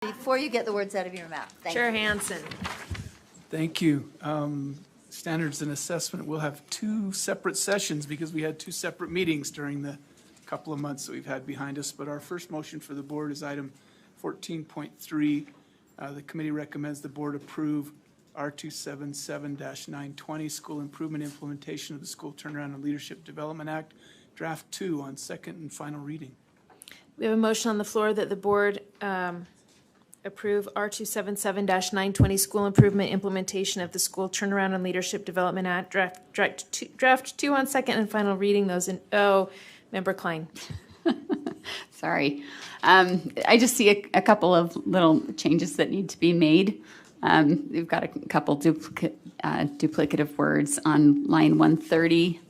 Before you get the words out of your mouth. Thank Chair you. Hansen. Thank you. Standards and assessment, we'll have two separate sessions because we had two separate meetings during the couple of months that we've had behind us. But our first motion for the board is item 14.3. The committee recommends the board approve R277-920, School Improvement Implementation of the School Turnaround and Leadership Development Act, Draft 2 on second and final reading. We have a motion on the floor that the board approve R277-920 School Improvement Implementation of the School Turnaround and Leadership Development Act, Draft 2 on second and final reading. Those in, Member Klein. Sorry. I just see a couple of little changes that need to be made. We've got a couple duplicative words on line 130.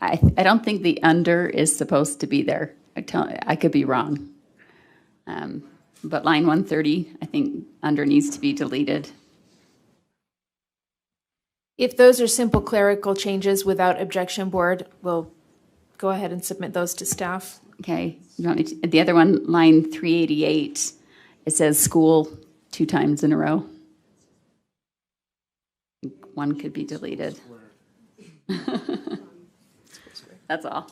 I don't think the under is supposed to be there. I could be wrong. But line 130, I think under needs to be deleted. If those are simple clerical changes without objection, board will go ahead and submit those to staff. Okay. You want me to, the other one, line 388, it says school 2 times in a row. One could be deleted. That's all.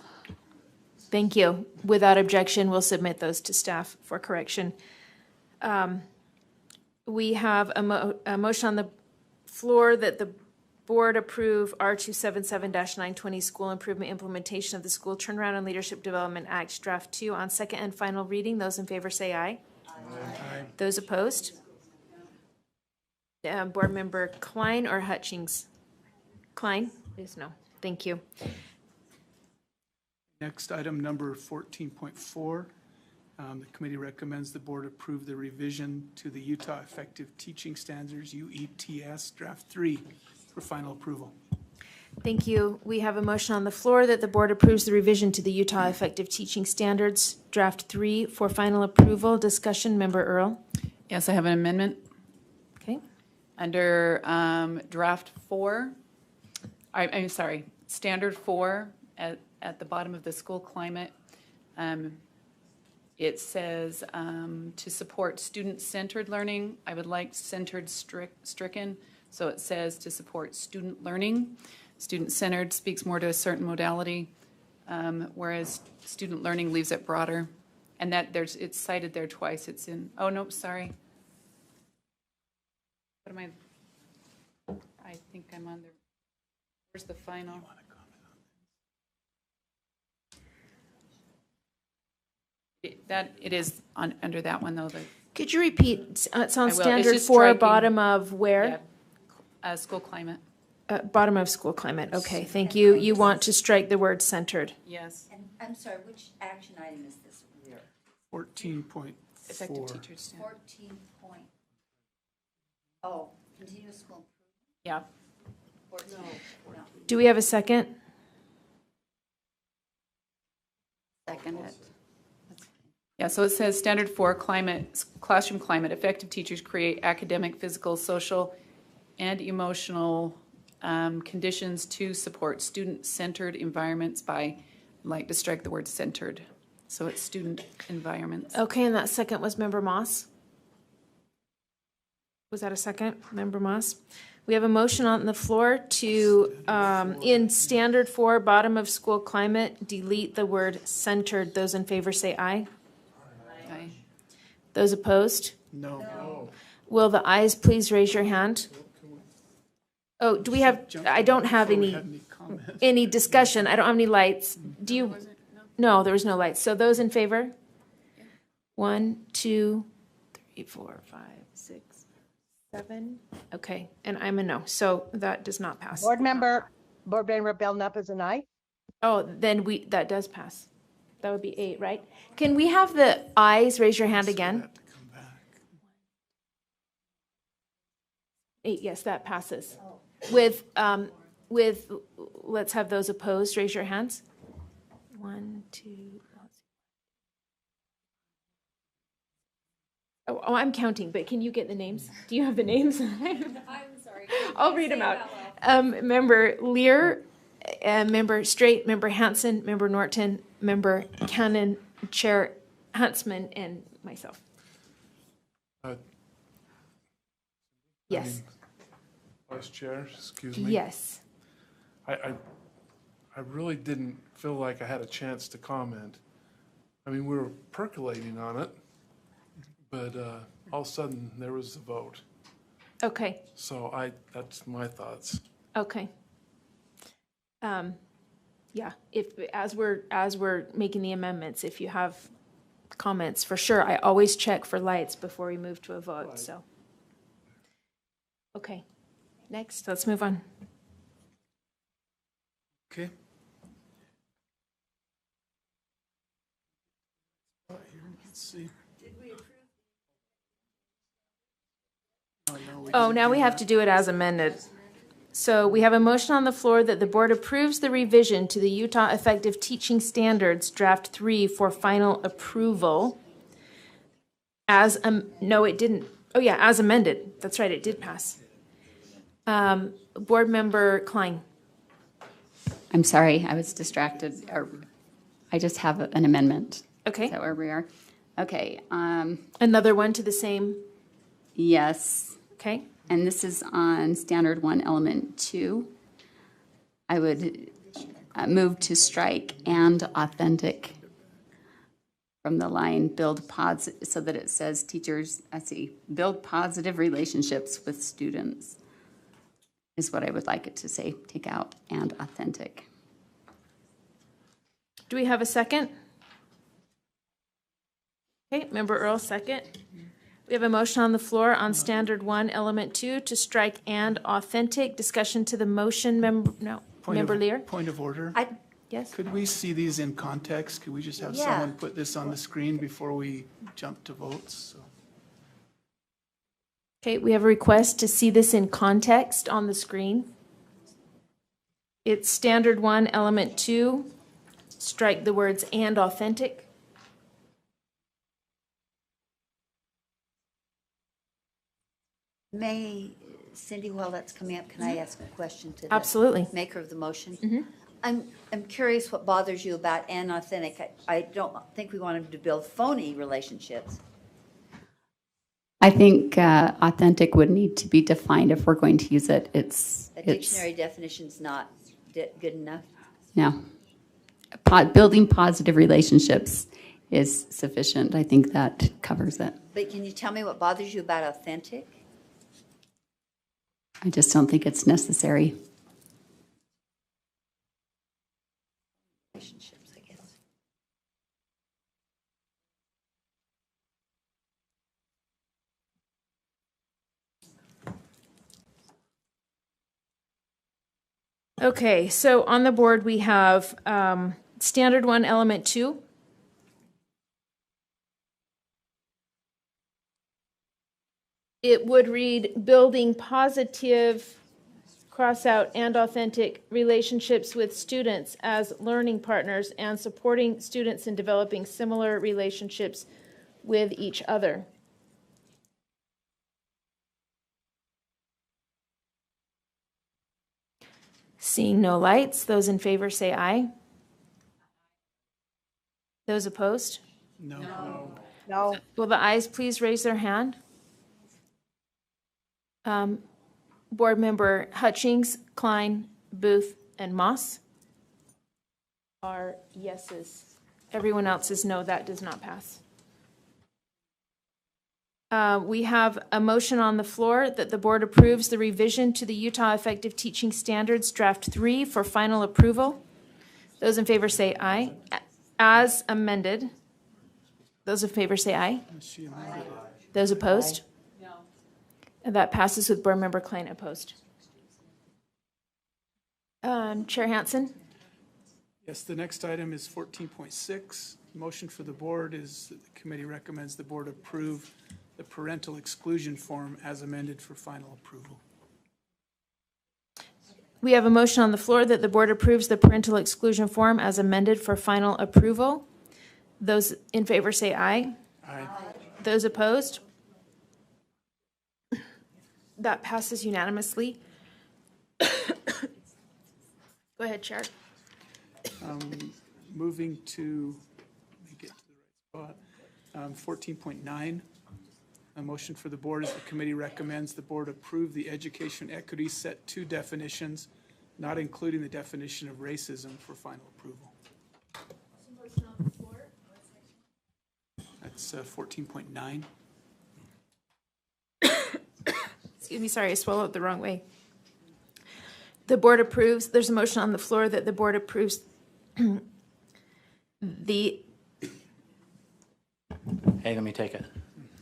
Thank you. Without objection, we'll submit those to staff for correction. We have a motion on the floor that the board approve R277-920 School Improvement Implementation of the School Turnaround and Leadership Development Act, Draft 2 on second and final reading. Those in favor say aye. Aye. Those opposed? Board Member Klein or Hutchings? Klein? Please no. Thank you. Next item, number 14.4. The committee recommends the board approve the revision to the Utah Effective Teaching Standards, UETS, Draft 3 for final approval. Thank you. We have a motion on the floor that the board approves the revision to the Utah Effective Teaching Standards, Draft 3 for final approval. Discussion, Member Earl. Yes, I have an amendment. Okay. Under draft 4, I'm sorry, standard 4 at the bottom of the school climate, it says to support student-centered learning. I would like centered stricken, so it says to support student learning. Student-centered speaks more to a certain modality, whereas student learning leaves it broader. And that it's cited there twice. It's in, oh, no, sorry. What am I think I'm on there. Where's the final? It is on under that one though. Could you repeat? It's on standard just 4, striking. bottom of where? Yeah. School climate. Bottom of school climate. Okay, thank you. You want to strike the word centered. Yes. And I'm sorry, which action item is this? 14.4. Effective teachers. Standard. 14 point. Oh, continuous school improvement. Yeah. 14. No. Do we have a second? Second it. Yeah, so it says standard 4 climate, classroom climate, effective teachers create academic, physical, social, and emotional conditions to support student-centered environments by, I'd like to strike the word centered. So it's student environments. Okay, and that second was Member Moss. Was that a second, Member Moss? We have a motion on the floor to, in standard 4, bottom of school climate, delete the word centered. Those in favor say aye. Aye. Those opposed? No. Will the ayes please raise your hand? Oh, do we have, I don't have Before we any, had any comments. any discussion. I don't have any lights. Do you? No, there was no lights. So those in favor? 1, 2, 3, 4, 5, 6, 7. Okay, and I'm a no. So that does not pass. Board member Belknap is an aye. Oh, then that does pass. That would be 8, right? Can we have the ayes raise your hand again? Have to come back. 8, yes, that passes. With, let's have those opposed, raise your hands. 1, 2. Oh, I'm counting, but can you get the names? Do you have the names? I'm sorry. I'll read them out. Member Lear, Member Straight, Member Hansen, Member Norton, Member Cannon, Chair Huntsman, and myself. Yes, Vice Chair, excuse me. yes. I really didn't feel like I had a chance to comment. I mean, we were percolating on it, but all of a sudden, there was the vote. Okay, So that's my thoughts. okay. Yeah, as we're making the amendments, if you have comments, for sure, I always check for lights before we move to a vote, so. Okay, next, let's move on. Okay. Let's see. Oh, now we have to do it as amended. So we have a motion on the floor that the board approves the revision to the Utah Effective Teaching Standards Draft 3 for final approval. No, it didn't. Oh, yeah, as amended. That's right, it did pass. Board Member Klein. I'm sorry, I was distracted. I just have an amendment. Okay, Is that where we are? Okay, another one to the same, yes. okay? And this is on Standard 1, Element 2. I would move to strike "and authentic" from the line "build positive," so that it says teachers, build positive relationships with students is what I would like it to say. Take out "and authentic." Do we have a second? Okay, Member Earl, second. We have a motion on the floor on Standard 1, Element 2 to strike "and authentic." Discussion to the motion, Member Lear? Point of order. Yes? Could we see these in context? Could we just have Yeah. someone put this on the screen before we jump to votes? So, Okay, we have a request to see this in context on the screen. It's Standard 1, Element 2, strike the words "and authentic." Cindy, while that's coming up, can I ask a question to the Absolutely. maker of the motion? I'm curious what bothers you about "and authentic." I don't think we want him to build phony relationships. I think authentic would need to be defined if we're going to use it. A dictionary definition's not good enough. No. Building positive relationships is sufficient. I think that covers it. But can you tell me what bothers you about authentic? I just don't think it's necessary. Relationships, I guess. Okay, so on the board, we have Standard 1, Element 2. It would read, building positive, cross out, and authentic relationships with students as learning partners and supporting students in developing similar relationships with each other. Seeing no lights, those in favor say aye. Those opposed? no. No, Will the ayes please raise their hand? Board Member Hutchings, Klein, Booth, and Moss are yeses. Everyone else is no, that does not pass. We have a motion on the floor that the board approves the revision to the Utah Effective Teaching Standards Draft 3 for final approval. Those in favor say aye. As amended. Those in favor say aye. Those opposed? No. And that passes with Board Member Klein opposed. Chair Hansen? Yes, the next item is 14.6. Motion for the board is that the committee recommends the board approve the parental exclusion form as amended for final approval. We have a motion on the floor that the board approves the parental exclusion form as amended for final approval. Those in favor say aye. Aye. Those opposed? That passes unanimously. Go ahead, Chair. Moving to, let me get to the right spot, 14.9. A motion for the board is the committee recommends the board approve the education equity set 2 definitions, not including the definition of racism, for final approval. That's 14.9. Excuse me, sorry, I swallowed the wrong way. The board approves, there's a motion on the floor that the board approves the, Hey, let me take it.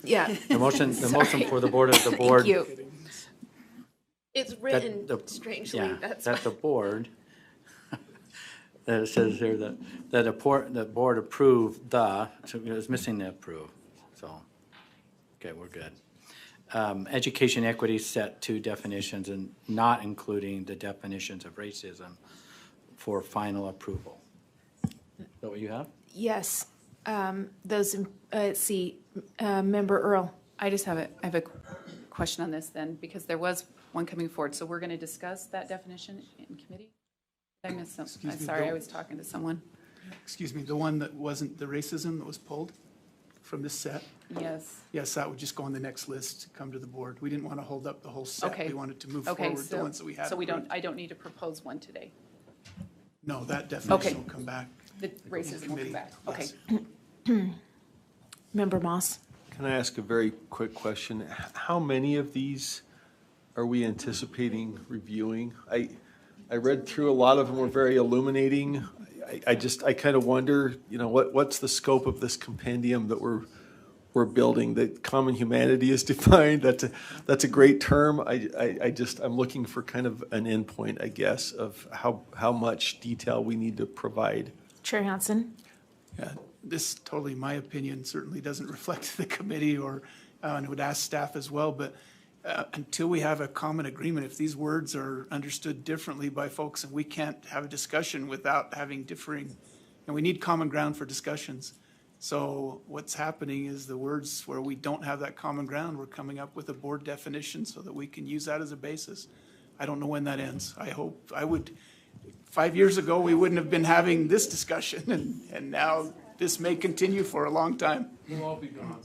yeah. The motion for the board is the Thank board. you. It's that written the- strangely, Yeah, that's that the board, that it says here that the board approved so it was missing the approve, so, okay, we're good. Education equity set 2 definitions and not including the definitions of racism for final approval. Is that what you have? yes. Let's see, Member Earl. I have a question on this then, because there was one coming forward. So we're going to discuss that definition in committee? Did I missed something. I'm me, sorry, Bill. I was talking to someone. Excuse me, the one that wasn't the racism that was pulled from this set? Yes. Yes, that would just go on the next list to come to the board. We didn't want to hold up the whole set. Okay. We wanted to move Okay, forward the ones that we had. so approved. I don't need to propose one today. No, that Okay. definition will come back. The racism will Committee, come back. Okay. yes. Member Moss. Can I ask a very quick question? How many of these are we anticipating reviewing? I read through a lot of them, were very illuminating. I kind of wonder, what's the scope of this compendium that we're building? That common humanity is defined. That's a great term. I'm looking for kind of an endpoint, I guess, of how much detail we need to provide. Chair Hansen. Yeah, this totally, my opinion, certainly doesn't reflect the committee and would ask staff as well, but until we have a common agreement, if these words are understood differently by folks and we can't have a discussion without having differing, and we need common ground for discussions. So what's happening is the words where we don't have that common ground, we're coming up with a board definition so that we can use that as a basis. I don't know when that ends. 5 years ago, we wouldn't have been having this discussion, and now this may continue for a long time. We'll all be gone.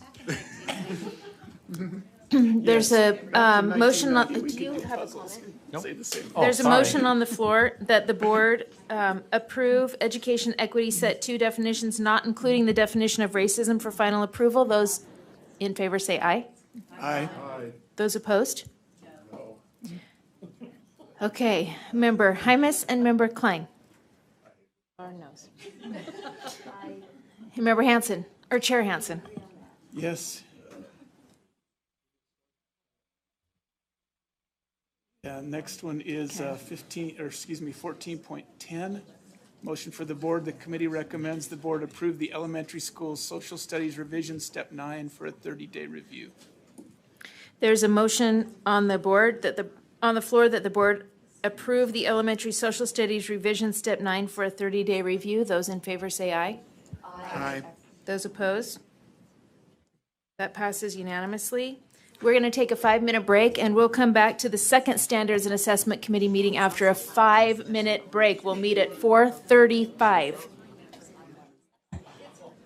There's a motion on, 1990, we do you could do have a puzzles comment? and say the same. There's a sorry. motion on the floor that the board approve education equity set 2 definitions, not including the definition of racism, for final approval. Those in favor say aye. Aye. Those opposed? Okay, Member Hymas and Member Klein. Or noes. Member Hansen, or Chair Hansen. Yes. Yeah, next one is 14.10. Motion for the board. The committee recommends the board approve the elementary school social studies revision step 9 for a 30-day review. There's a motion on the board on the floor that the board approve the elementary social studies revision step 9 for a 30-day review. Those in favor say aye. Aye. Those opposed? That passes unanimously. We're going to take a 5-minute break, and we'll come back to the second Standards and Assessment Committee meeting after a 5-minute break. We'll meet at 4:35.